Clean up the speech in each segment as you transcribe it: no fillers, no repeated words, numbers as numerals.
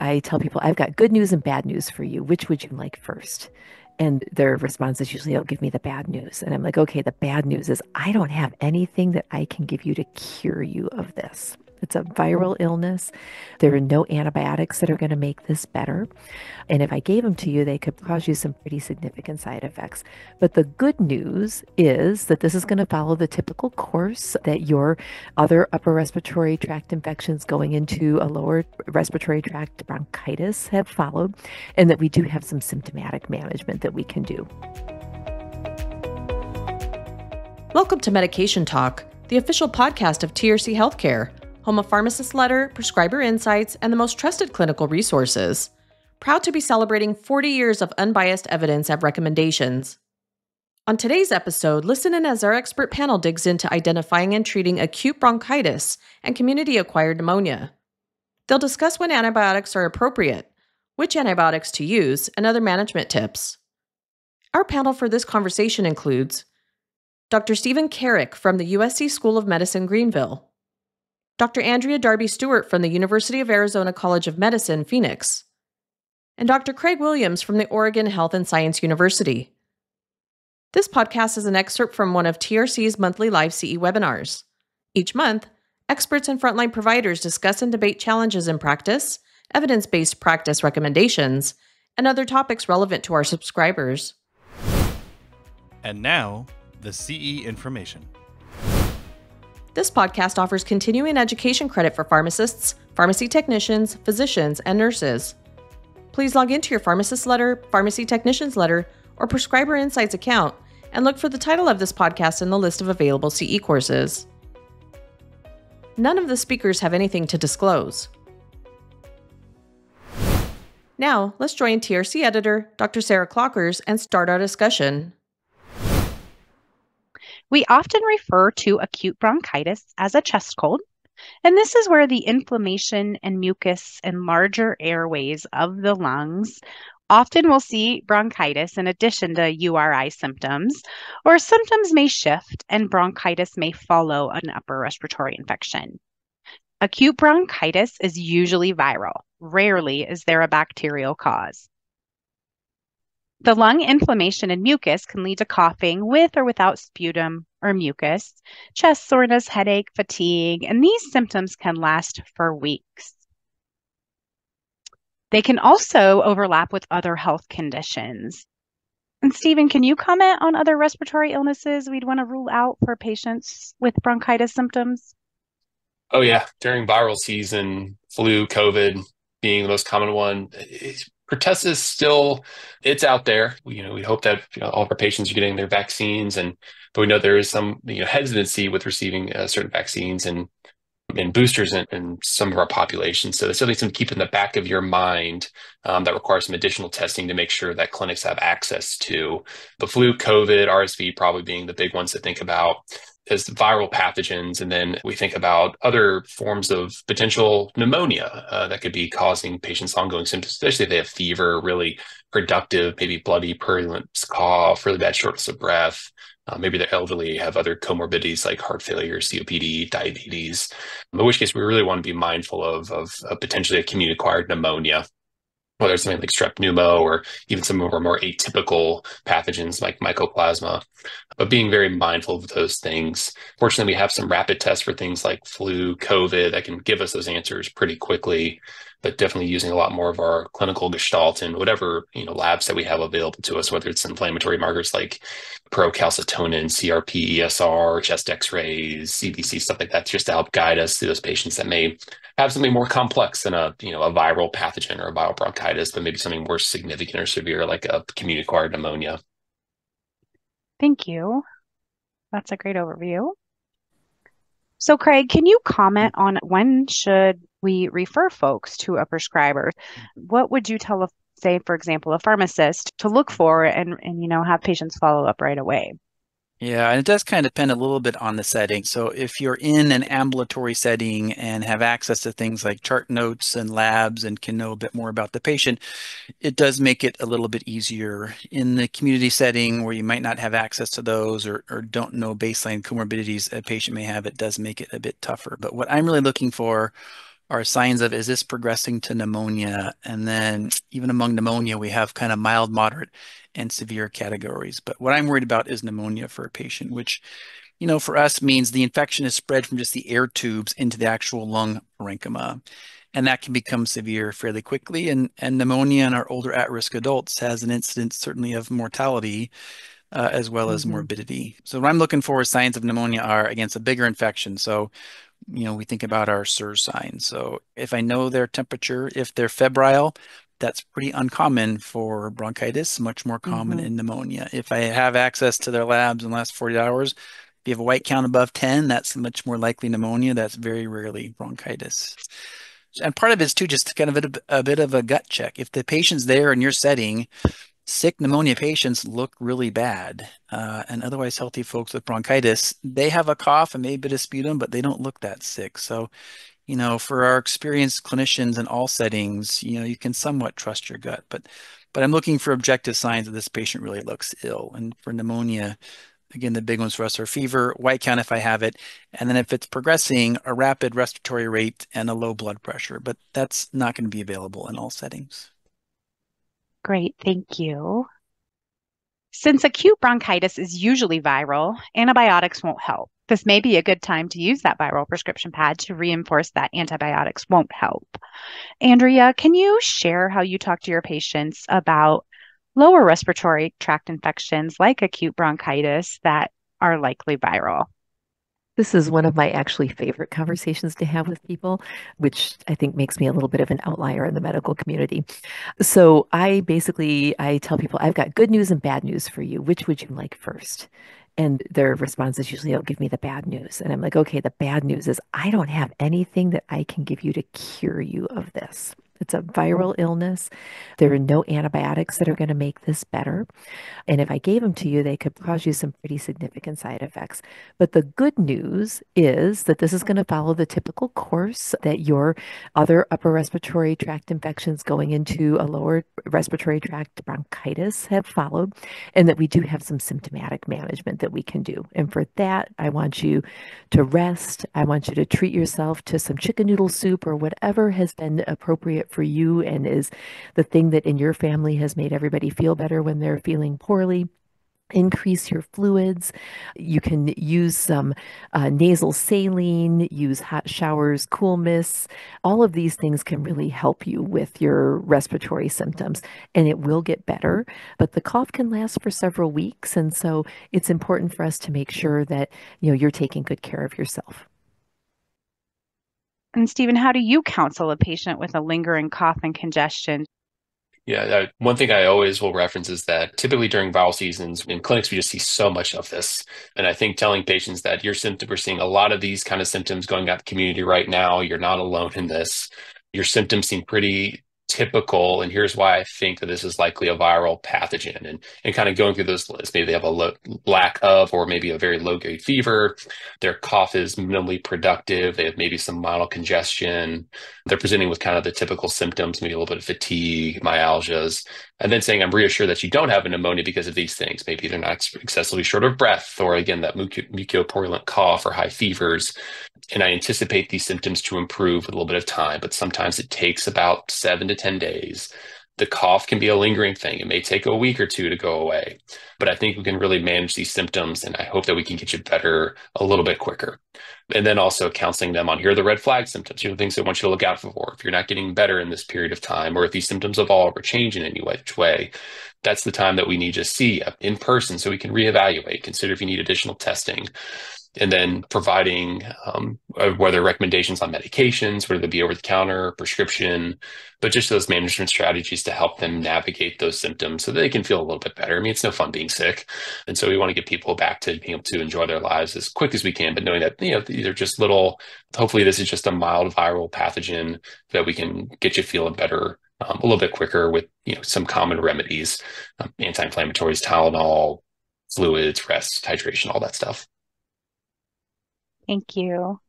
I tell people, I've got good news and bad news for you. Which would you like first? And their response is usually, oh, give me the bad news. And I'm like, okay, the bad news is I don't have anything that I can give you to cure you of this. It's a viral illness. There are no antibiotics that are going to make this better. And if I gave them to you, they could cause you some pretty significant side effects. But the good news is that this is going to follow the typical course that your other upper respiratory tract infections going into a lower respiratory tract bronchitis have followed, and that we do have some symptomatic management that we can do. Welcome to Medication Talk, the official podcast of TRC Healthcare, home of Pharmacist Letter, Prescriber Insights, and the most trusted clinical resources. Proud to be celebrating 40 years of unbiased evidence and recommendations. On today's episode, listen in as our expert panel digs into identifying and treating acute bronchitis and community-acquired pneumonia. They'll discuss when antibiotics are appropriate, which antibiotics to use, and other management tips. Our panel for this conversation includes Dr. Stephen Carrick from the USC School of Medicine, Greenville, Dr. Andrea Darby Stewart from the University of Arizona College of Medicine, Phoenix, and Dr. Craig Williams from the Oregon Health and Science University. This podcast is an excerpt from one of TRC's monthly live CE webinars. Each month, experts and frontline providers discuss and debate challenges in practice, evidence-based practice recommendations, and other topics relevant to our subscribers. And now, the CE information. This podcast offers continuing education credit for pharmacists, pharmacy technicians, physicians, and nurses. Please log into your Pharmacist Letter, Pharmacy Technician's Letter, or Prescriber Insights account and look for the title of this podcast in the list of available CE courses. None of the speakers have anything to disclose. Now, let's join TRC editor, Dr. Sarah Clockers, and start our discussion. We often refer to acute bronchitis as a chest cold, and this is where the inflammation and mucus in larger airways of the lungs often will see bronchitis in addition to URI symptoms, or symptoms may shift and bronchitis may follow an upper respiratory infection. Acute bronchitis is usually viral. Rarely is there a bacterial cause. The lung inflammation and mucus can lead to coughing with or without sputum or mucus, chest soreness, headache, fatigue, and these symptoms can last for weeks. They can also overlap with other health conditions. And Stephen, can you comment on other respiratory illnesses we'd want to rule out for patients with bronchitis symptoms? Oh yeah, during viral season, flu, COVID being the most common one. Pertussis still, it's out there. We hope that all of our patients are getting their vaccines, but we know there is some hesitancy with receiving certain vaccines and boosters in some of our populations. So there's certainly some to keep in the back of your mind that requires some additional testing to make sure that clinics have access to. But flu, COVID, RSV probably being the big ones to think about as viral pathogens. And then we think about other forms of potential pneumonia that could be causing patients ongoing symptoms, especially if they have fever, really productive, maybe bloody, purulent cough, really bad shortness of breath. Maybe they're elderly, have other comorbidities like heart failure, COPD, diabetes, in which case we really want to be mindful of potentially a community-acquired pneumonia, whether it's something like strep pneumo or even some of our more atypical pathogens like mycoplasma, but being very mindful of those things. Fortunately, we have some rapid tests for things like flu, COVID that can give us those answers pretty quickly, but definitely using a lot more of our clinical gestalt and whatever labs that we have available to us, whether it's inflammatory markers like procalcitonin, CRP, ESR, chest x-rays, CBC, stuff like that, just to help guide us through those patients that may have something more complex than a viral pathogen or a viral bronchitis, but maybe something more significant or severe like a community-acquired pneumonia. Thank you. That's a great overview. So Craig, can you comment on when should we refer folks to a prescriber? What would you tell, say, for example, a pharmacist to look for and have patients follow up right away? Yeah, and it does kind of depend a little bit on the setting. So if you're in an ambulatory setting and have access to things like chart notes and labs and can know a bit more about the patient, it does make it a little bit easier. In the community setting where you might not have access to those or don't know baseline comorbidities a patient may have, it does make it a bit tougher. But what I'm really looking for are signs of, is this progressing to pneumonia? And then even among pneumonia, we have kind of mild, moderate, and severe categories. But what I'm worried about is pneumonia for a patient, which, for us means the infection is spread from just the air tubes into the actual lung parenchyma. And that can become severe fairly quickly. And pneumonia in our older at-risk adults has an incidence certainly of mortality as well as morbidity. So what I'm looking for is signs of pneumonia are against a bigger infection. So we think about our SIRS signs. So if I know their temperature, if they're febrile, that's pretty uncommon for bronchitis, much more common in pneumonia. If I have access to their labs in the last 40 hours, if you have a white count above 10, that's much more likely pneumonia. That's very rarely bronchitis. And part of it is too just kind of a bit of a gut check. If the patient's there in your setting, sick pneumonia patients look really bad, and otherwise healthy folks with bronchitis, they have a cough and maybe a bit of sputum, but they don't look that sick. So, for our experienced clinicians in all settings, you can somewhat trust your gut, but I'm looking for objective signs that this patient really looks ill. And for pneumonia, again, the big ones for us are fever, white count if I have it, and then if it's progressing, a rapid respiratory rate and a low blood pressure, but that's not going to be available in all settings. Great, thank you. Since acute bronchitis is usually viral, antibiotics won't help. This may be a good time to use that viral prescription pad to reinforce that antibiotics won't help. Andrea, can you share how you talk to your patients about lower respiratory tract infections like acute bronchitis that are likely viral? This is one of my actually favorite conversations to have with people, which I think makes me a little bit of an outlier in the medical community. So I tell people, I've got good news and bad news for you. Which would you like first? And their response is usually, they'll give me the bad news. And I'm like, okay, the bad news is I don't have anything that I can give you to cure you of this. It's a viral illness. There are no antibiotics that are going to make this better. And if I gave them to you, they could cause you some pretty significant side effects. But the good news is that this is going to follow the typical course that your other upper respiratory tract infections going into a lower respiratory tract bronchitis have followed, and that we do have some symptomatic management that we can do. And for that, I want you to rest. I want you to treat yourself to some chicken noodle soup or whatever has been appropriate for you and is the thing that in your family has made everybody feel better when they're feeling poorly. Increase your fluids. You can use some nasal saline, use hot showers, cool mists. All of these things can really help you with your respiratory symptoms, and it will get better. But the cough can last for several weeks, and so it's important for us to make sure that you're taking good care of yourself. And Stephen, how do you counsel a patient with a lingering cough and congestion? Yeah, one thing I always will reference is that typically during viral seasons in clinics, we just see so much of this. And I think telling patients that we're seeing a lot of these kind of symptoms going out in the community right now. You're not alone in this. Your symptoms seem pretty typical, and here's why I think that this is likely a viral pathogen, and kind of going through those lists. Maybe they have a lack of, or maybe a very low grade fever. Their cough is minimally productive. They have maybe some mild congestion. They're presenting with kind of the typical symptoms, maybe a little bit of fatigue, myalgias, and then saying, I'm reassured that you don't have a pneumonia because of these things. Maybe they're not excessively short of breath, or again, that mucopurulent cough or high fevers. And I anticipate these symptoms to improve with a little bit of time, but sometimes it takes about 7 to 10 days. The cough can be a lingering thing. It may take a week or two to go away, but I think we can really manage these symptoms, and I hope that we can get you better a little bit quicker. And then also counseling them on, here are the red flag symptoms, the things I want you to look out for. If you're not getting better in this period of time, or if these symptoms evolve or change in any which way, that's the time that we need to see in person so we can reevaluate, consider if you need additional testing. And then providing whether recommendations on medications, whether they be over the counter, prescription, but just those management strategies to help them navigate those symptoms so that they can feel a little bit better. I mean, it's no fun being sick. And so we want to get people back to being able to enjoy their lives as quick as we can, but knowing that, these are just hopefully this is just a mild viral pathogen that we can get you feeling better a little bit quicker with, some common remedies, anti-inflammatories, Tylenol, fluids, rest, hydration, all that stuff. Thank you.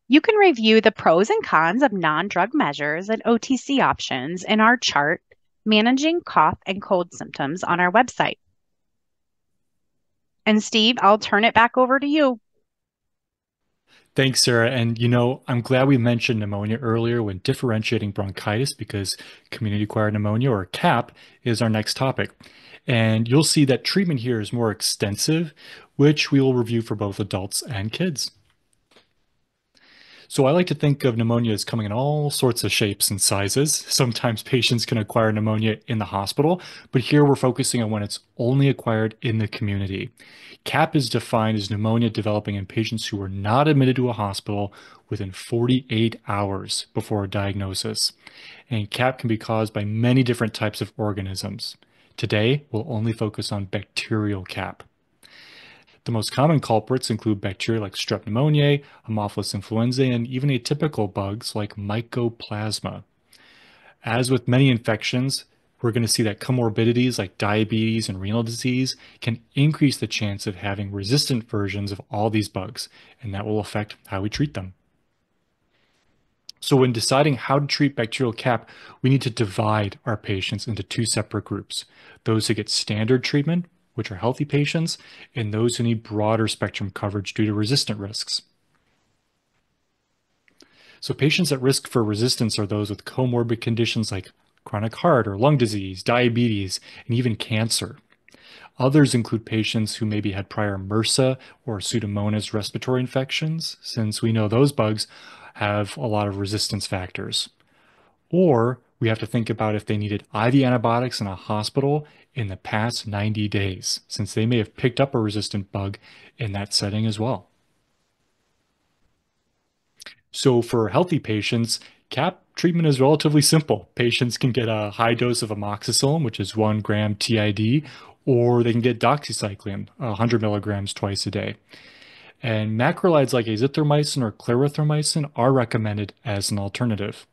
You can review the pros and cons of non-drug measures and OTC options in our chart, Managing Cough and Cold Symptoms, on our website. And Steve, I'll turn it back over to you. Thanks, Sarah. And I'm glad we mentioned pneumonia earlier when differentiating bronchitis because community-acquired pneumonia, or CAP, is our next topic. And you'll see that treatment here is more extensive, which we will review for both adults and kids. So I like to think of pneumonia as coming in all sorts of shapes and sizes. Sometimes patients can acquire pneumonia in the hospital, but here we're focusing on when it's only acquired in the community. CAP is defined as pneumonia developing in patients who were not admitted to a hospital within 48 hours before a diagnosis. And CAP can be caused by many different types of organisms. Today, we'll only focus on bacterial CAP. The most common culprits include bacteria like Strep pneumoniae, Haemophilus influenzae, and even atypical bugs like Mycoplasma. As with many infections, we're going to see that comorbidities like diabetes and renal disease can increase the chance of having resistant versions of all these bugs, and that will affect how we treat them. So when deciding how to treat bacterial CAP, we need to divide our patients into two separate groups: those who get standard treatment, which are healthy patients, and those who need broader spectrum coverage due to resistant risks. So patients at risk for resistance are those with comorbid conditions like chronic heart or lung disease, diabetes, and even cancer. Others include patients who maybe had prior MRSA or Pseudomonas respiratory infections, since we know those bugs have a lot of resistance factors. Or we have to think about if they needed IV antibiotics in a hospital in the past 90 days, since they may have picked up a resistant bug in that setting as well. So for healthy patients, CAP treatment is relatively simple. Patients can get a high dose of amoxicillin, which is 1 gram TID, or they can get doxycycline, 100 milligrams twice a day. And macrolides like azithromycin or clarithromycin are recommended as an alternative.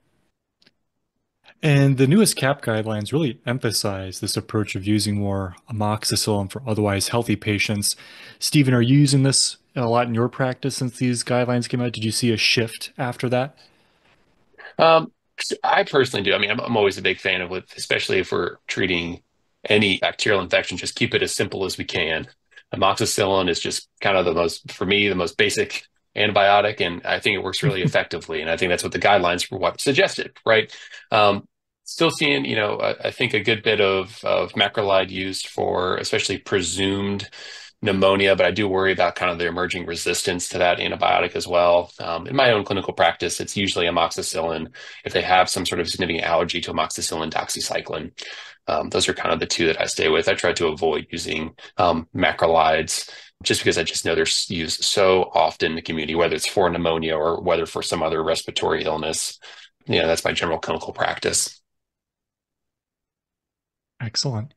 And the newest CAP guidelines really emphasize this approach of using more amoxicillin for otherwise healthy patients. Stephen, are you using this a lot in your practice since these guidelines came out? Did you see a shift after that? Um, I personally do. I mean, I'm always a big fan of with, especially if we're treating any bacterial infection, just keep it as simple as we can. Amoxicillin is just kind of the most, for me, the most basic antibiotic, and I think it works really effectively. And I think that's what the guidelines for what suggested, right? Still seeing, I think a good bit of macrolide used for especially presumed pneumonia, but I do worry about kind of the emerging resistance to that antibiotic as well. In my own clinical practice, it's usually amoxicillin. If they have some sort of significant allergy to amoxicillin, doxycycline, those are kind of the two that I stay with. I try to avoid using macrolides just because I just know they're used so often in the community, whether it's for pneumonia or whether for some other respiratory illness. That's my general clinical practice. Excellent.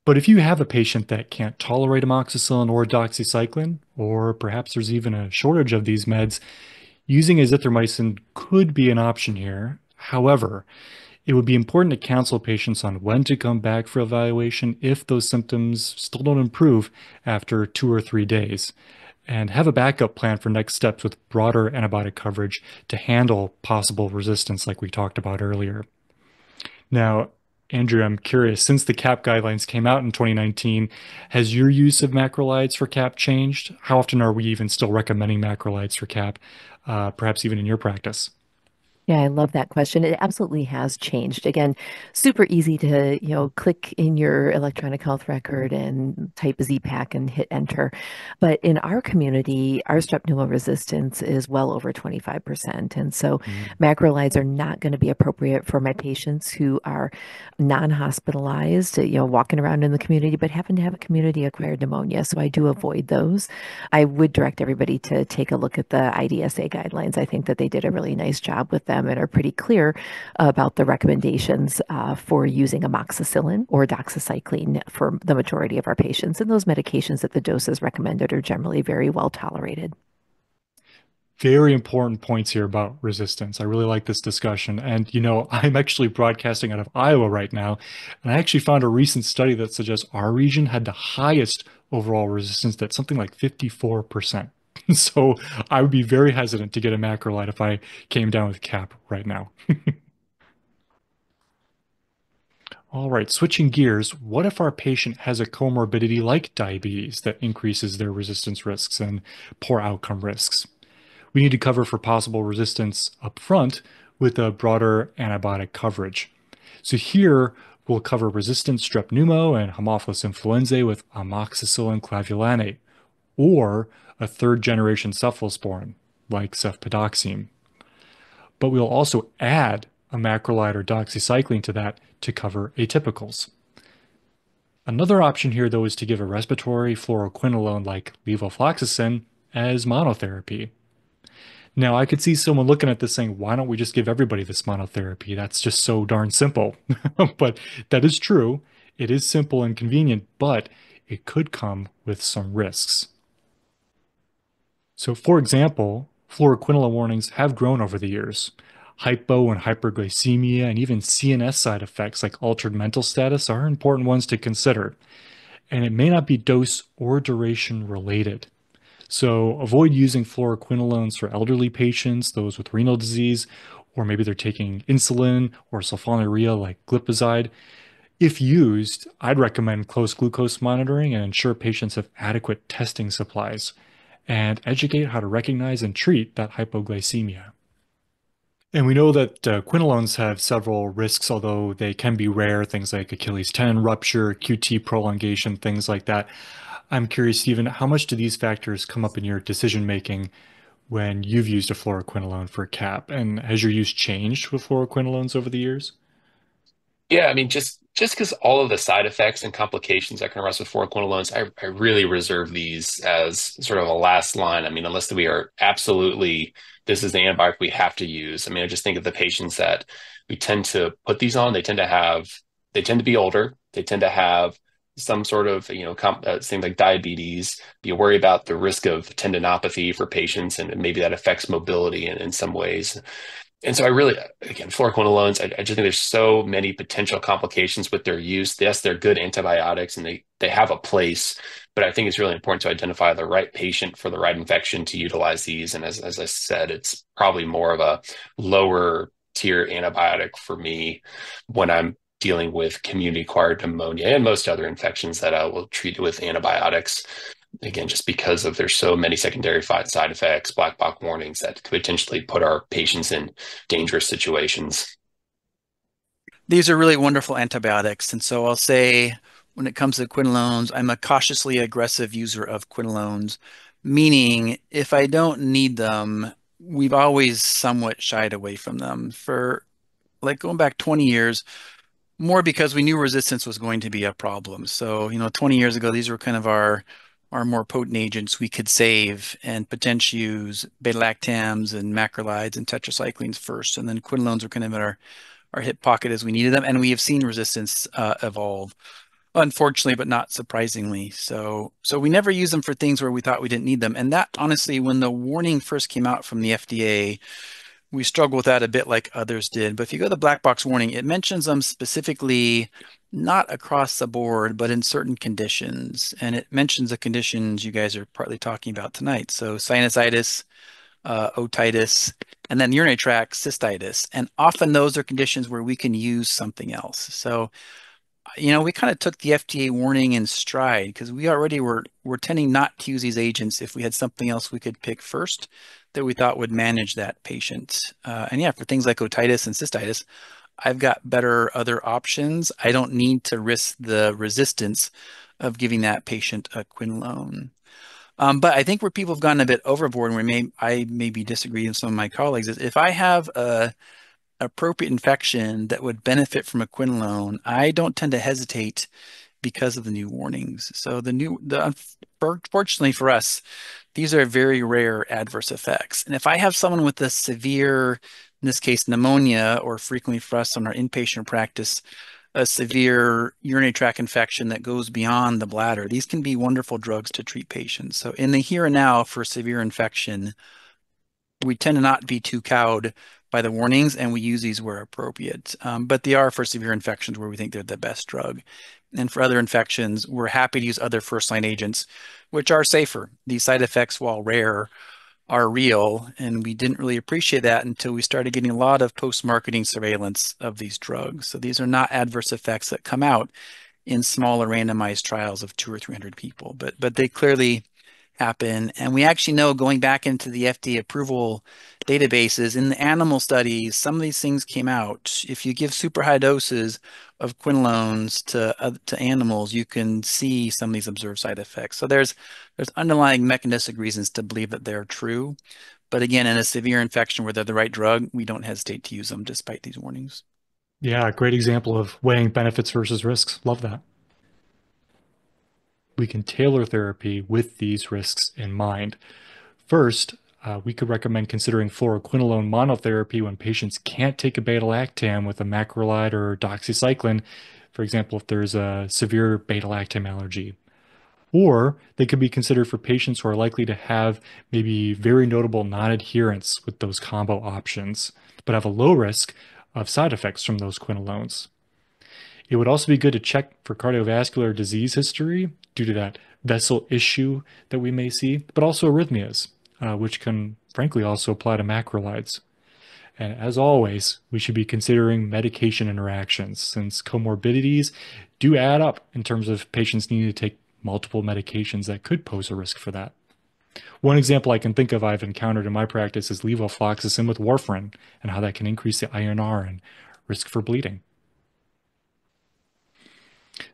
But if you have a patient that can't tolerate amoxicillin or doxycycline, or perhaps there's even a shortage of these meds, using azithromycin could be an option here. However, it would be important to counsel patients on when to come back for evaluation if those symptoms still don't improve after 2 or 3 days, and have a backup plan for next steps with broader antibiotic coverage to handle possible resistance like we talked about earlier. Now, Andrew, I'm curious, since the CAP guidelines came out in 2019, has your use of macrolides for CAP changed? How often are we even still recommending macrolides for CAP, perhaps even in your practice? Yeah, I love that question. It absolutely has changed. Again, super easy to, click in your electronic health record and type Z-Pak and hit enter. But in our community, our strep pneumo resistance is well over 25%. And so macrolides are not going to be appropriate for my patients who are non-hospitalized, walking around in the community, but happen to have a community-acquired pneumonia. So I do avoid those. I would direct everybody to take a look at the IDSA guidelines. I think that they did a really nice job with them and are pretty clear about the recommendations for using amoxicillin or doxycycline for the majority of our patients. And those medications that the doses recommended are generally very well tolerated. Very important points here about resistance. I really like this discussion. And, I'm actually broadcasting out of Iowa right now. And I actually found a recent study that suggests our region had the highest overall resistance at something like 54%. So I would be very hesitant to get a macrolide if I came down with CAP right now. All right, switching gears, what if our patient has a comorbidity like diabetes that increases their resistance risks and poor outcome risks? We need to cover for possible resistance up front with a broader antibiotic coverage. So here we'll cover resistant strep pneumo and Haemophilus influenzae with amoxicillin clavulanate, or a third generation cephalosporin like cefpodoxime. But we'll also add a macrolide or doxycycline to that to cover atypicals. Another option here, though, is to give a respiratory fluoroquinolone like levofloxacin as monotherapy. Now, I could see someone looking at this saying, why don't we just give everybody this monotherapy? That's just so darn simple. But that is true. It is simple and convenient, but it could come with some risks. So, for example, fluoroquinolone warnings have grown over the years. Hypo and hyperglycemia and even CNS side effects like altered mental status are important ones to consider. And it may not be dose or duration related. So avoid using fluoroquinolones for elderly patients, those with renal disease, or maybe they're taking insulin or sulfonylurea like glipizide. If used, I'd recommend close glucose monitoring and ensure patients have adequate testing supplies, and educate how to recognize and treat that hypoglycemia. And we know that quinolones have several risks, although they can be rare, things like Achilles tendon rupture, QT prolongation, things like that. I'm curious, Stephen, how much do these factors come up in your decision making when you've used a fluoroquinolone for CAP? And has your use changed with fluoroquinolones over the years? Yeah, I mean, just because all of the side effects and complications that can arise with fluoroquinolones, I really reserve these as sort of a last line. I mean, unless we are absolutely, this is the antibiotic we have to use. I mean, I just think of the patients that we tend to put these on. They tend to be older. They tend to have some sort of, things like diabetes. You worry about the risk of tendinopathy for patients, and maybe that affects mobility in some ways. And so I really, again, fluoroquinolones, I just think there's so many potential complications with their use. Yes, they're good antibiotics and they have a place, but I think it's really important to identify the right patient for the right infection to utilize these. And as I said, it's probably more of a lower tier antibiotic for me when I'm dealing with community-acquired pneumonia and most other infections that I will treat with antibiotics. Again, just because of there's so many secondary side effects, black box warnings that could potentially put our patients in dangerous situations. These are really wonderful antibiotics. And so I'll say when it comes to quinolones, I'm a cautiously aggressive user of quinolones, meaning if I don't need them, we've always somewhat shied away from them. For like going back 20 years, more because we knew resistance was going to be a problem. So, 20 years ago, these were kind of our more potent agents we could save and potentially use beta-lactams and macrolides and tetracyclines first. And then quinolones were kind of in our hip pocket as we needed them. And we have seen resistance evolve, unfortunately, but not surprisingly. So we never used them for things where we thought we didn't need them. And that, honestly, when the warning first came out from the FDA, we struggled with that a bit like others did. But if you go to the black box warning, it mentions them specifically, not across the board, but in certain conditions. And it mentions the conditions you guys are partly talking about tonight. So sinusitis, otitis, and then urinary tract cystitis. And often those are conditions where we can use something else. So, we kind of took the FDA warning in stride because we already were tending not to use these agents if we had something else we could pick first that we thought would manage that patient. And yeah, for things like otitis and cystitis, I've got better other options. I don't need to risk the resistance of giving that patient a quinolone. But I think where people have gone a bit overboard, and where I maybe disagree with some of my colleagues, is if I have a appropriate infection that would benefit from a quinolone, I don't tend to hesitate because of the new warnings. So unfortunately for us, these are very rare adverse effects. And if I have someone with a severe, in this case, pneumonia, or frequently for us on our inpatient practice, a severe urinary tract infection that goes beyond the bladder, these can be wonderful drugs to treat patients. So in the here and now for severe infection, we tend to not be too cowed by the warnings, and we use these where appropriate. But they are for severe infections where we think they're the best drug. And for other infections, we're happy to use other first-line agents, which are safer. These side effects, while rare, are real, and we didn't really appreciate that until we started getting a lot of post-marketing surveillance of these drugs. So these are not adverse effects that come out in smaller randomized trials of 200 or 300 people, but they clearly happen. And we actually know, going back into the FDA approval databases, in the animal studies, some of these things came out. If you give super high doses of quinolones to animals, you can see some of these observed side effects. So there's underlying mechanistic reasons to believe that they're true. But again, in a severe infection where they're the right drug, we don't hesitate to use them despite these warnings. Yeah, great example of weighing benefits versus risks. Love that. We can tailor therapy with these risks in mind. First, we could recommend considering fluoroquinolone monotherapy when patients can't take a beta-lactam with a macrolide or doxycycline, for example, if there's a severe beta-lactam allergy. Or they could be considered for patients who are likely to have maybe very notable non-adherence with those combo options, but have a low risk of side effects from those quinolones. It would also be good to check for cardiovascular disease history due to that vessel issue that we may see, but also arrhythmias, which can frankly also apply to macrolides. And as always, we should be considering medication interactions since comorbidities do add up in terms of patients needing to take multiple medications that could pose a risk for that. One example I can think of I've encountered in my practice is levofloxacin with warfarin and how that can increase the INR and risk for bleeding.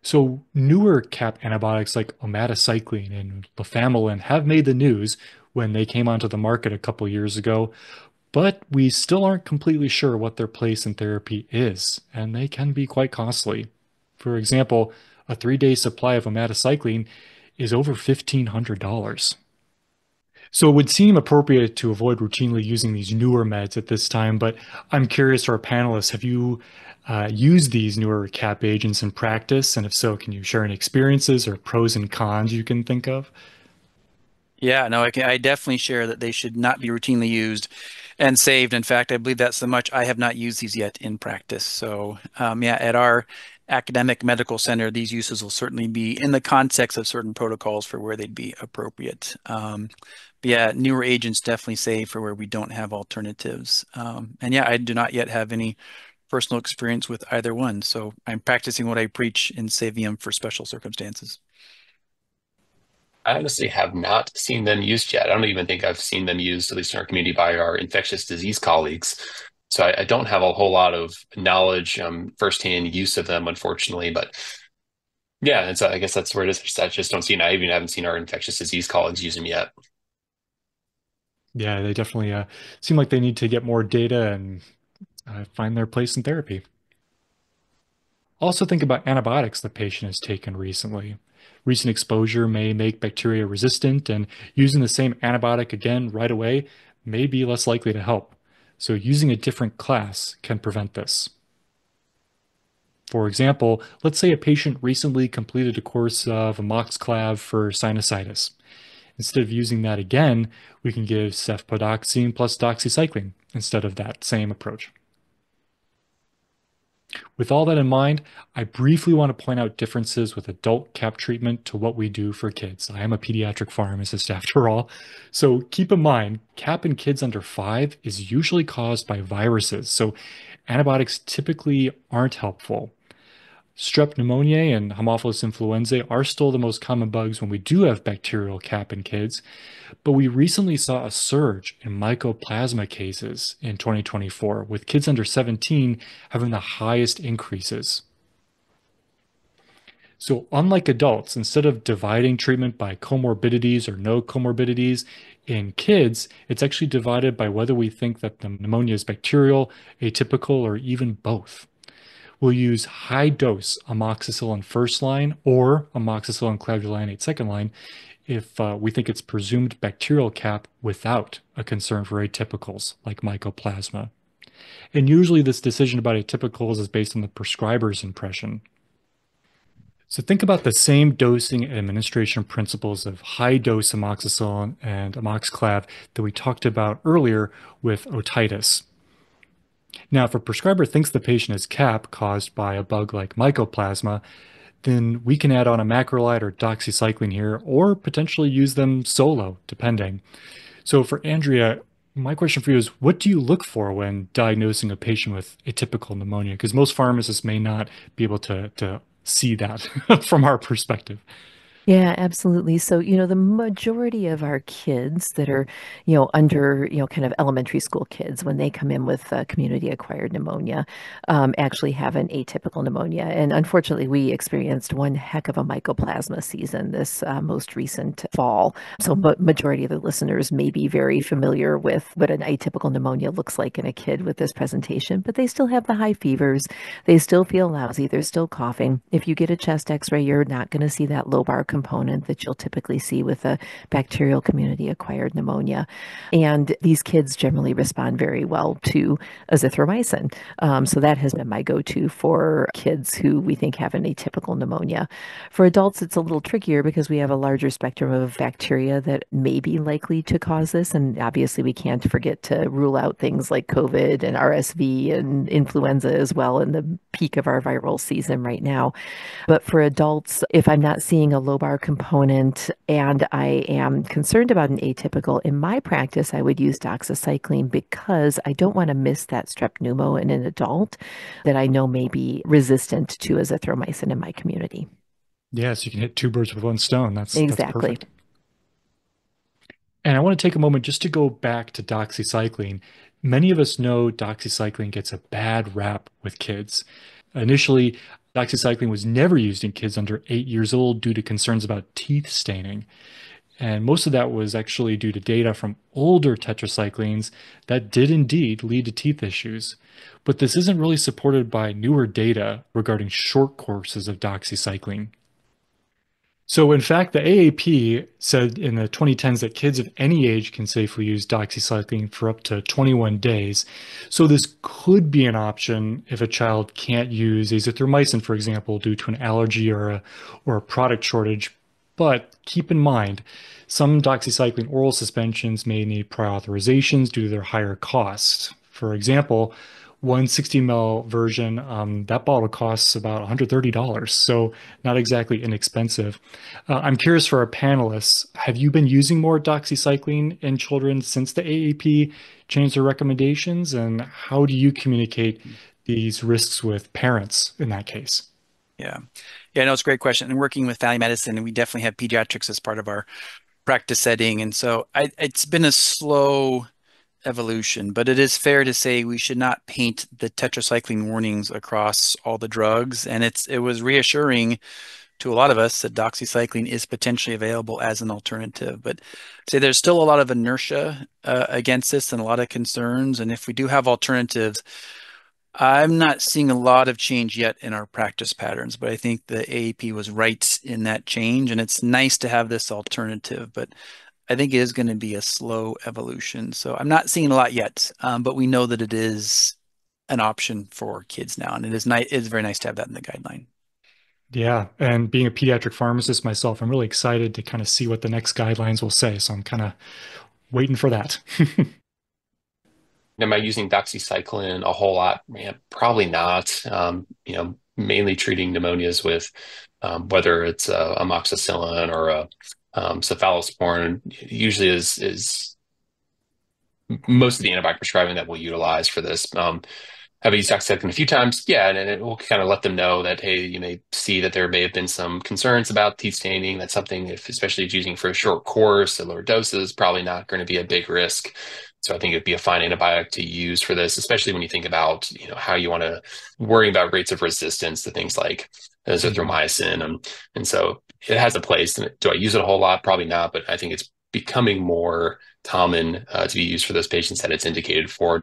So newer CAP antibiotics like omadacycline and lefamulin have made the news when they came onto the market a couple years ago, but we still aren't completely sure what their place in therapy is, and they can be quite costly. For example, a 3-day supply of omadacycline is over $1,500. So it would seem appropriate to avoid routinely using these newer meds at this time, but I'm curious to our panelists, have you used these newer CAP agents in practice? And if so, can you share any experiences or pros and cons you can think of? Yeah, no, I definitely share that they should not be routinely used and saved. In fact, I believe that so much I have not used these yet in practice. So yeah, at our academic medical center, these uses will certainly be in the context of certain protocols for where they'd be appropriate. But yeah, newer agents definitely safe for where we don't have alternatives. And yeah, I do not yet have any personal experience with either one. So I'm practicing what I preach in saving them for special circumstances. I honestly have not seen them used yet. I don't even think I've seen them used, at least in our community, by our infectious disease colleagues. So I don't have a whole lot of knowledge, firsthand use of them, unfortunately. But yeah, and so I guess that's where it is. I just don't see, and I even haven't seen our infectious disease colleagues use them yet. Yeah, they definitely seem like they need to get more data and find their place in therapy. Also think about antibiotics the patient has taken recently. Recent exposure may make bacteria resistant, and using the same antibiotic again right away may be less likely to help. So using a different class can prevent this. For example, let's say a patient recently completed a course of amoxiclav for sinusitis. Instead of using that again, we can give cefpodoxime plus doxycycline instead of that same approach. With all that in mind, I briefly want to point out differences with adult CAP treatment to what we do for kids. I am a pediatric pharmacist after all. So keep in mind, CAP in kids under 5 is usually caused by viruses, so antibiotics typically aren't helpful. Strep pneumoniae and Haemophilus influenzae are still the most common bugs when we do have bacterial CAP in kids, but we recently saw a surge in mycoplasma cases in 2024, with kids under 17 having the highest increases. So unlike adults, instead of dividing treatment by comorbidities or no comorbidities, in kids, it's actually divided by whether we think that the pneumonia is bacterial, atypical, or even both. We'll use high-dose amoxicillin first line or amoxicillin clavulanate second line if we think it's presumed bacterial CAP without a concern for atypicals like mycoplasma. And usually this decision about atypicals is based on the prescriber's impression. So think about the same dosing and administration principles of high-dose amoxicillin and amoxiclav that we talked about earlier with otitis. Now, if a prescriber thinks the patient has CAP caused by a bug like mycoplasma, then we can add on a macrolide or doxycycline here, or potentially use them solo, depending. So for Andrea, my question for you is, what do you look for when diagnosing a patient with atypical pneumonia? Because most pharmacists may not be able to see that from our perspective. Yeah, absolutely. So, the majority of our kids that are, under, kind of elementary school kids, when they come in with community acquired pneumonia, actually have an atypical pneumonia. And unfortunately, we experienced one heck of a mycoplasma season this most recent fall. So, majority of the listeners may be very familiar with what an atypical pneumonia looks like in a kid with this presentation, but they still have the high fevers. They still feel lousy. They're still coughing. If you get a chest x-ray, you're not going to see that lobar component that you'll typically see with a bacterial community acquired pneumonia. And these kids generally respond very well to azithromycin. So that has been my go-to for kids who we think have an atypical pneumonia. For adults, it's a little trickier because we have a larger spectrum of bacteria that may be likely to cause this. And obviously, we can't forget to rule out things like COVID and RSV and influenza as well in the peak of our viral season right now. But for adults, if I'm not seeing a lobar component and I am concerned about an atypical, in my practice, I would use doxycycline because I don't want to miss that strep pneumo in an adult that I know may be resistant to azithromycin in my community. Yeah, so you can hit two birds with one stone. That's Exactly. perfect. And I want to take a moment just to go back to doxycycline. Many of us know doxycycline gets a bad rap with kids. Initially, doxycycline was never used in kids under 8 years old due to concerns about teeth staining. And most of that was actually due to data from older tetracyclines that did indeed lead to teeth issues. But this isn't really supported by newer data regarding short courses of doxycycline. So, in fact, the AAP said in the 2010s that kids of any age can safely use doxycycline for up to 21 days. So, this could be an option if a child can't use azithromycin, for example, due to an allergy or a product shortage. But keep in mind, some doxycycline oral suspensions may need prior authorizations due to their higher cost. For example, one 60 ml version, that bottle costs about $130, so not exactly inexpensive. I'm curious for our panelists, have you been using more doxycycline in children since the AAP changed their recommendations? And how do you communicate these risks with parents in that case? Yeah. Yeah, no, it's a great question. And working with family medicine, we definitely have pediatrics as part of our practice setting. And so it's been a slow evolution, but it is fair to say we should not paint the tetracycline warnings across all the drugs. And it was reassuring to a lot of us that doxycycline is potentially available as an alternative. But say there's still a lot of inertia against this and a lot of concerns. And if we do have alternatives, I'm not seeing a lot of change yet in our practice patterns, but I think the AAP was right in that change. And it's nice to have this alternative, but I think it is going to be a slow evolution. So I'm not seeing a lot yet, but we know that it is an option for kids now. And it is nice. It's very nice to have that in the guideline. Yeah, and being a pediatric pharmacist myself, I'm really excited to kind of see what the next guidelines will say. So I'm kind of waiting for that. Am I using doxycycline a whole lot? Man, probably not. Mainly treating pneumonias with whether it's amoxicillin or a cephalosporin. Usually is most of the antibiotic prescribing that we'll utilize for this. Have I used doxycycline a few times? Yeah, and it will kind of let them know that, hey, you may see that there may have been some concerns about teeth staining. That's something, especially if using for a short course at lower doses, probably not going to be a big risk. So I think it'd be a fine antibiotic to use for this, especially when you think about, how you want to worry about rates of resistance to things like azithromycin. And so it has a place. Do I use it a whole lot? Probably not, but I think it's becoming more common to be used for those patients that it's indicated for.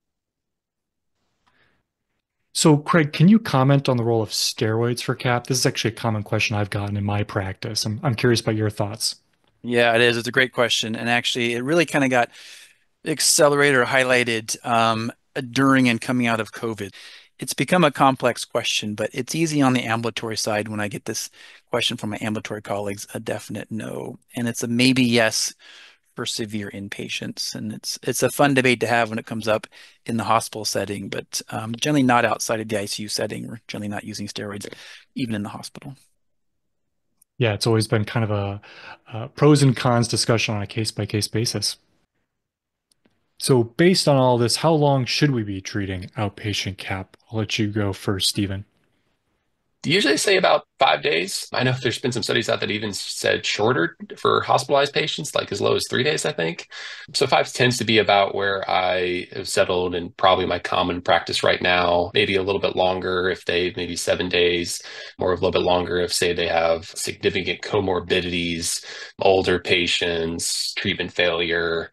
So, Craig, can you comment on the role of steroids for CAP? This is actually a common question I've gotten in my practice. I'm curious about your thoughts. Yeah, it is. It's a great question. And actually, it really kind of got accelerated or highlighted during and coming out of COVID. It's become a complex question, but it's easy on the ambulatory side when I get this question from my ambulatory colleagues, a definite no. And it's a maybe yes for severe inpatients. And it's a fun debate to have when it comes up in the hospital setting, but generally not outside of the ICU setting. We're generally not using steroids, even in the hospital. Yeah, it's always been kind of a pros and cons discussion on a case-by-case basis. So based on all this, how long should we be treating outpatient CAP? I'll let you go first, Stephen. Usually say about 5 days. I know there's been some studies out that even said shorter for hospitalized patients, like as low as 3 days, I think. So 5 tends to be about where I have settled and probably my common practice right now. Maybe a little bit longer if they maybe 7 days, or a little bit longer if, say, they have significant comorbidities, older patients, treatment failure.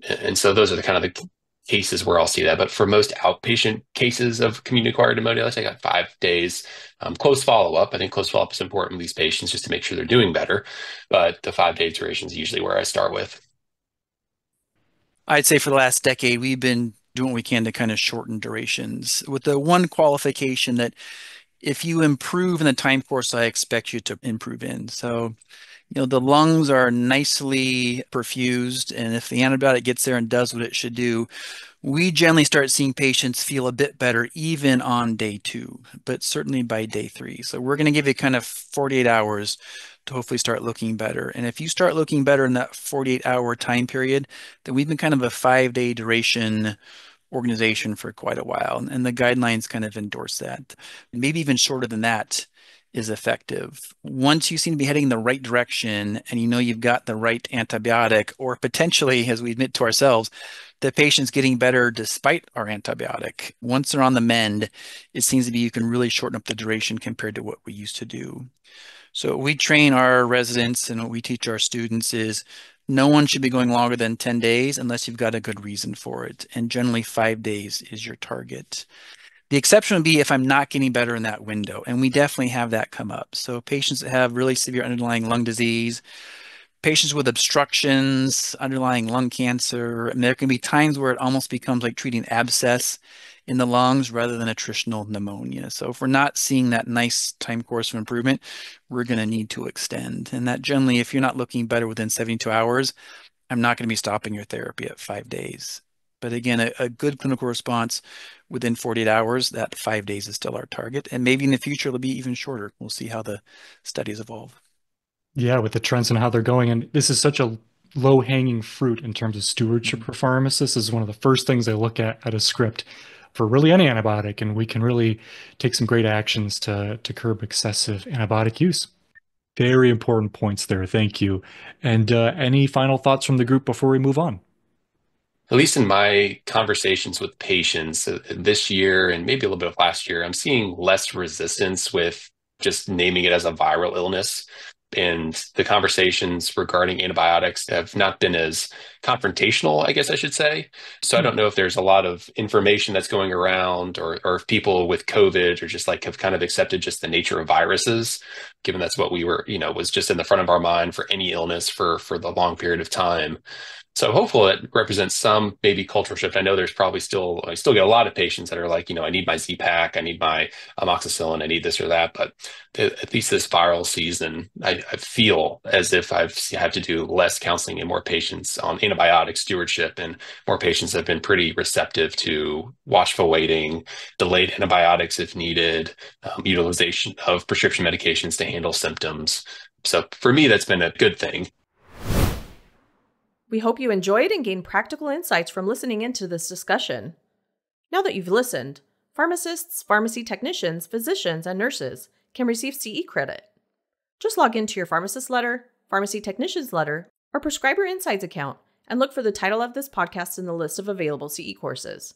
And so those are the kind of the cases where I'll see that. But for most outpatient cases of community-acquired pneumonia, let's say I got 5 days. Close follow-up. I think close follow-up is important with these patients just to make sure they're doing better. But the 5-day duration is usually where I start with. I'd say for the last decade, we've been doing what we can to kind of shorten durations with the one qualification that if you improve in the time course I expect you to improve in. So, the lungs are nicely perfused, and if the antibiotic gets there and does what it should do, we generally start seeing patients feel a bit better even on day 2, but certainly by day 3. So we're going to give you kind of 48 hours to hopefully start looking better. And if you start looking better in that 48-hour time period, then we've been kind of a 5-day duration organization for quite a while, and the guidelines kind of endorse that. Maybe even shorter than that is effective. Once you seem to be heading in the right direction and you've got the right antibiotic, or potentially, as we admit to ourselves, the patient's getting better despite our antibiotic. Once they're on the mend, it seems to be you can really shorten up the duration compared to what we used to do. So we train our residents, and what we teach our students is no one should be going longer than 10 days unless you've got a good reason for it. And generally 5 days is your target. The exception would be if I'm not getting better in that window, and we definitely have that come up. So patients that have really severe underlying lung disease, patients with obstructions, underlying lung cancer, and there can be times where it almost becomes like treating abscess in the lungs rather than attritional pneumonia. So if we're not seeing that nice time course of improvement, we're going to need to extend. And that generally, if you're not looking better within 72 hours, I'm not going to be stopping your therapy at 5 days. But again, a good clinical response within 48 hours, that 5 days is still our target. And maybe in the future, it'll be even shorter. We'll see how the studies evolve. Yeah, with the trends and how they're going. And this is such a low-hanging fruit in terms of stewardship for pharmacists. This is one of the first things they look at a script for really any antibiotic, and we can really take some great actions to curb excessive antibiotic use. Very important points there. Thank you. And any final thoughts from the group before we move on? At least in my conversations with patients this year and maybe a little bit of last year, I'm seeing less resistance with just naming it as a viral illness. And the conversations regarding antibiotics have not been as confrontational, I guess I should say. So I don't know if there's a lot of information that's going around, or if people with COVID or just like have kind of accepted just the nature of viruses, given that's what we were, was just in the front of our mind for any illness for the long period of time. So hopefully it represents some maybe cultural shift. I know I still get a lot of patients that are like, I need my Z-Pak, I need my amoxicillin, I need this or that. But at least this viral season, I feel as if I've had to do less counseling and more patients on antibiotic stewardship, and more patients have been pretty receptive to watchful waiting, delayed antibiotics if needed, utilization of prescription medications to handle symptoms. So for me, that's been a good thing. We hope you enjoyed and gained practical insights from listening into this discussion. Now that you've listened, pharmacists, pharmacy technicians, physicians, and nurses can receive CE credit. Just log into your pharmacist letter, pharmacy technician's letter, or prescriber insights account and look for the title of this podcast in the list of available CE courses.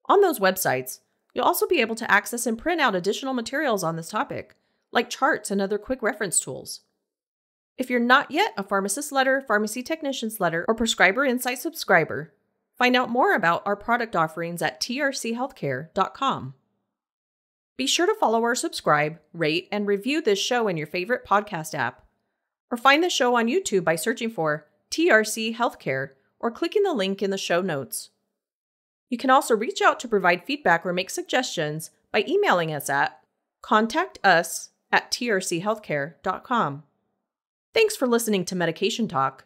On those websites, you'll also be able to access and print out additional materials on this topic, like charts and other quick reference tools. If you're not yet a pharmacist letter, pharmacy technician's letter, or prescriber insight subscriber, find out more about our product offerings at trchealthcare.com. Be sure to follow or subscribe, rate, and review this show in your favorite podcast app, or find the show on YouTube by searching for TRC Healthcare or clicking the link in the show notes. You can also reach out to provide feedback or make suggestions by emailing us at contactus@trchealthcare.com. Thanks for listening to Medication Talk.